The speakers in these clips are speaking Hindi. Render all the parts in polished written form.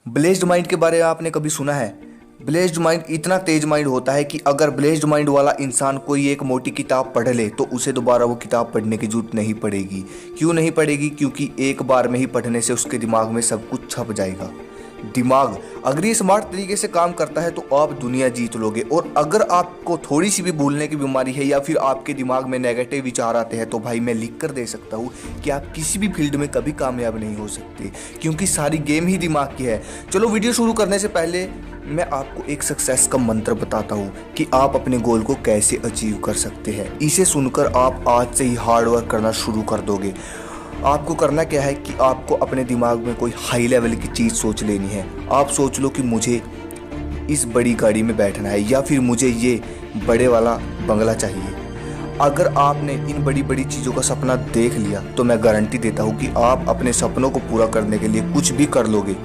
ब्लेस्ड माइंड के बारे में आपने कभी सुना है? ब्लेस्ड माइंड इतना तेज माइंड होता है कि अगर ब्लेस्ड माइंड वाला इंसान कोई एक मोटी किताब पढ़ ले तो उसे दोबारा वो किताब पढ़ने की जरूरत नहीं पड़ेगी। क्यों नहीं पड़ेगी? क्योंकि एक बार में ही पढ़ने से उसके दिमाग में सब कुछ छप जाएगा। दिमाग अगर ये स्मार्ट तरीके से काम करता है तो आप दुनिया जीत लोगे। और अगर आपको थोड़ी सी भी भूलने की बीमारी है या फिर आपके दिमाग में नेगेटिव विचार आते हैं तो भाई मैं लिख कर दे सकता हूँ कि आप किसी भी फील्ड में कभी कामयाब नहीं हो सकते, क्योंकि सारी गेम ही दिमाग की है। चलो वीडियो शुरू करने से पहले मैं आपको एक सक्सेस का मंत्र बताता हूँ कि आप अपने गोल को कैसे अचीव कर सकते हैं। इसे सुनकर आप आज से ही हार्ड वर्क करना शुरू कर दोगे। आपको करना क्या है कि आपको अपने दिमाग में कोई हाई लेवल की चीज़ सोच लेनी है। आप सोच लो कि मुझे इस बड़ी गाड़ी में बैठना है या फिर मुझे ये बड़े वाला बंगला चाहिए। अगर आपने इन बड़ी बड़ी चीज़ों का सपना देख लिया तो मैं गारंटी देता हूँ कि आप अपने सपनों को पूरा करने के लिए कुछ भी कर लोगे।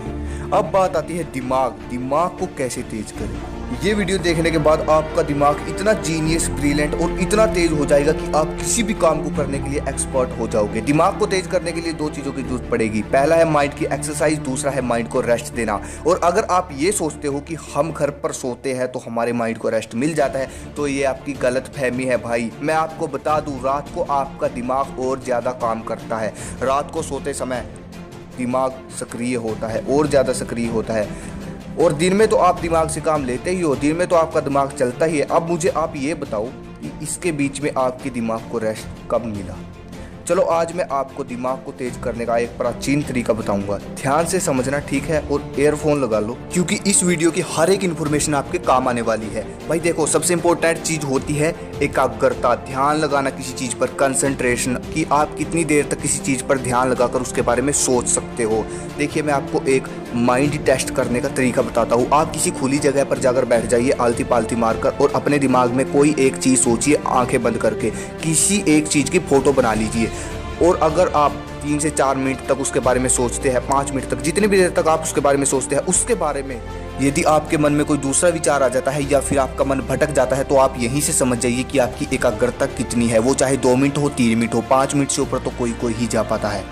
अब बात आती है दिमाग को कैसे तेज करें। ये वीडियो देखने के बाद आपका दिमाग इतना जीनियस, ब्रिलियंट और इतना तेज हो जाएगा कि आप किसी भी काम को करने के लिए एक्सपर्ट हो जाओगे। दिमाग को तेज करने के लिए दो चीज़ों की जरूरत पड़ेगी। पहला है माइंड की एक्सरसाइज, दूसरा है माइंड को रेस्ट देना। और अगर आप ये सोचते हो कि हम घर पर सोते हैं तो हमारे माइंड को रेस्ट मिल जाता है तो ये आपकी गलत फहमी है भाई। मैं आपको बता दूँ, रात को आपका दिमाग और ज़्यादा काम करता है। रात को सोते समय दिमाग सक्रिय होता है और ज़्यादा सक्रिय होता है, और दिन में तो आप दिमाग से काम लेते ही हो, दिन में तो आपका दिमाग चलता ही है। अब मुझे आप ये बताओ कि इसके बीच में आपके दिमाग को रेस्ट कब मिला? चलो आज मैं आपको दिमाग को तेज करने का एक प्राचीन तरीका बताऊंगा। ध्यान से समझना, ठीक है? और एयरफोन लगा लो क्योंकि इस वीडियो की हर एक इन्फॉर्मेशन आपके काम आने वाली है। भाई देखो, सबसे इंपॉर्टेंट चीज होती है एकाग्रता, ध्यान लगाना किसी चीज पर, कंसंट्रेशन, कि आप कितनी देर तक किसी चीज पर ध्यान लगाकर उसके बारे में सोच सकते हो। देखिए मैं आपको एक माइंड टेस्ट करने का तरीका बताता हूँ। आप किसी खुली जगह पर जाकर बैठ जाइए आलती पालती मारकर और अपने दिमाग में कोई एक चीज़ सोचिए, आंखें बंद करके किसी एक चीज़ की फ़ोटो बना लीजिए। और अगर आप 3 से 4 मिनट तक उसके बारे में सोचते हैं, 5 मिनट तक, जितनी भी देर तक आप उसके बारे में सोचते हैं, उसके बारे में यदि आपके मन में कोई दूसरा विचार आ जाता है या फिर आपका मन भटक जाता है तो आप यहीं से समझ जाइए कि आपकी एकाग्रता कितनी है। वो चाहे 2 मिनट हो, 3 मिनट हो, 5 मिनट से ऊपर तो कोई ही जा पाता है।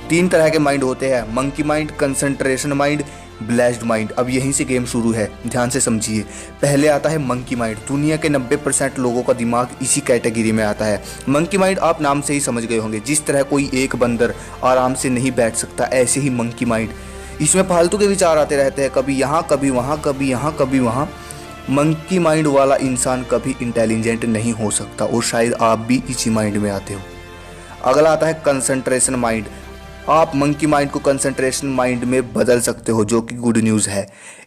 3 तरह के माइंड होते हैं, monkey mind, concentration mind, blessed mind. अब यहीं से गेम शुरू है, ध्यान से समझिए। पहले आता है मंकी माइंड। दुनिया के 90% लोगों का दिमाग इसी कैटेगरी में आता है। मंकी माइंड आप नाम से ही समझ गए होंगे। जिस तरह कोई एक बंदर आराम से नहीं बैठ सकता, ऐसे ही मंकी माइंड, इसमें फालतू के विचार आते रहते हैं, कभी यहाँ कभी वहाँ, कभी यहाँ कभी वहाँ। मंकी माइंड वाला इंसान कभी इंटेलिजेंट नहीं हो सकता और शायद आप भी इसी माइंड में आते हो। अगला आता है कंसंट्रेशन माइंड। आप मंकी माइंड को कंसंट्रेशन माइंड में बदल सकते हो, जो कि गुड न्यूज़ है।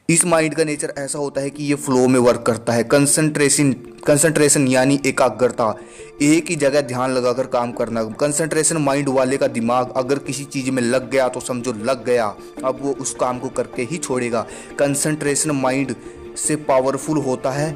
इस माइंड का नेचर ऐसा होता है कि ये फ्लो में वर्क करता है। कंसंट्रेशन यानी एकाग्रता, एक ही जगह ध्यान लगाकर काम करना। कंसंट्रेशन माइंड वाले का दिमाग अगर किसी चीज़ में लग गया तो समझो लग गया, अब वो उस काम को करके ही छोड़ेगा। कंसंट्रेशन माइंड से पावरफुल होता है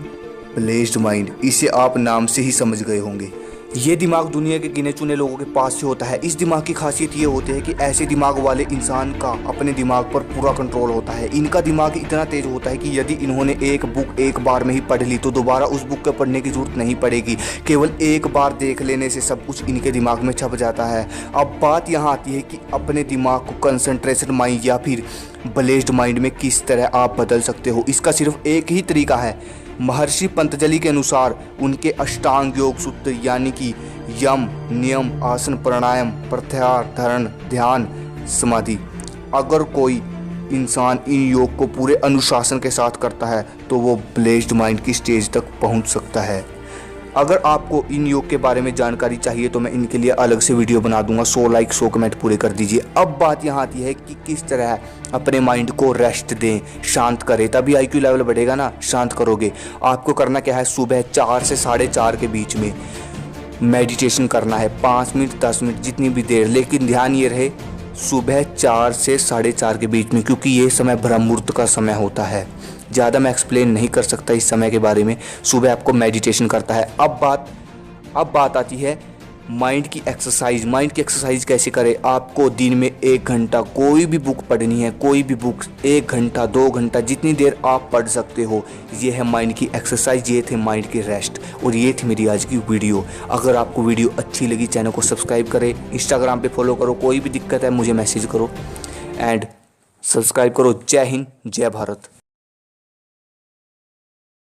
ब्लेस्ड माइंड। इसे आप नाम से ही समझ गए होंगे। ये दिमाग दुनिया के गिने चुने लोगों के पास से होता है। इस दिमाग की खासियत ये होती है कि ऐसे दिमाग वाले इंसान का अपने दिमाग पर पूरा कंट्रोल होता है। इनका दिमाग इतना तेज होता है कि यदि इन्होंने एक बुक एक बार में ही पढ़ ली तो दोबारा उस बुक को पढ़ने की जरूरत नहीं पड़ेगी। केवल एक बार देख लेने से सब कुछ इनके दिमाग में छप जाता है। अब बात यहाँ आती है कि अपने दिमाग को कंसंट्रेशन माइंड या फिर ब्लेस्ड माइंड में किस तरह आप बदल सकते हो। इसका सिर्फ एक ही तरीका है। महर्षि पतंजलि के अनुसार उनके अष्टांग योग सूत्र यानी कि यम, नियम, आसन, प्राणायाम, प्रत्याहार, धारण, ध्यान, समाधि। अगर कोई इंसान इन योग को पूरे अनुशासन के साथ करता है तो वो ब्लेस्ड माइंड की स्टेज तक पहुंच सकता है। अगर आपको इन योग के बारे में जानकारी चाहिए तो मैं इनके लिए अलग से वीडियो बना दूंगा। 100 लाइक 100 कमेंट पूरे कर दीजिए। अब बात यहाँ आती है कि किस तरह अपने माइंड को रेस्ट दें, शांत करें, तभी IQ लेवल बढ़ेगा ना। शांत करोगे, आपको करना क्या है, सुबह 4 से 4:30 के बीच में मेडिटेशन करना है। 5 मिनट 10 मिनट जितनी भी देर, लेकिन ध्यान ये रहे सुबह 4 से 4:30 के बीच में, क्योंकि ये समय ब्रह्म मुहूर्त का समय होता है। ज़्यादा मैं एक्सप्लेन नहीं कर सकता इस समय के बारे में। सुबह आपको मेडिटेशन करता है। अब बात आती है माइंड की एक्सरसाइज। माइंड की एक्सरसाइज कैसे करें? आपको दिन में 1 घंटा कोई भी बुक पढ़नी है, कोई भी बुक 1 घंटा 2 घंटा जितनी देर आप पढ़ सकते हो। ये है माइंड की एक्सरसाइज, ये थे माइंड की रेस्ट, और ये थी मेरी आज की वीडियो। अगर आपको वीडियो अच्छी लगी चैनल को सब्सक्राइब करें, इंस्टाग्राम पे फॉलो करो, कोई भी दिक्कत है मुझे मैसेज करो। एंड सब्सक्राइब करो। जय हिंद, जय भारत।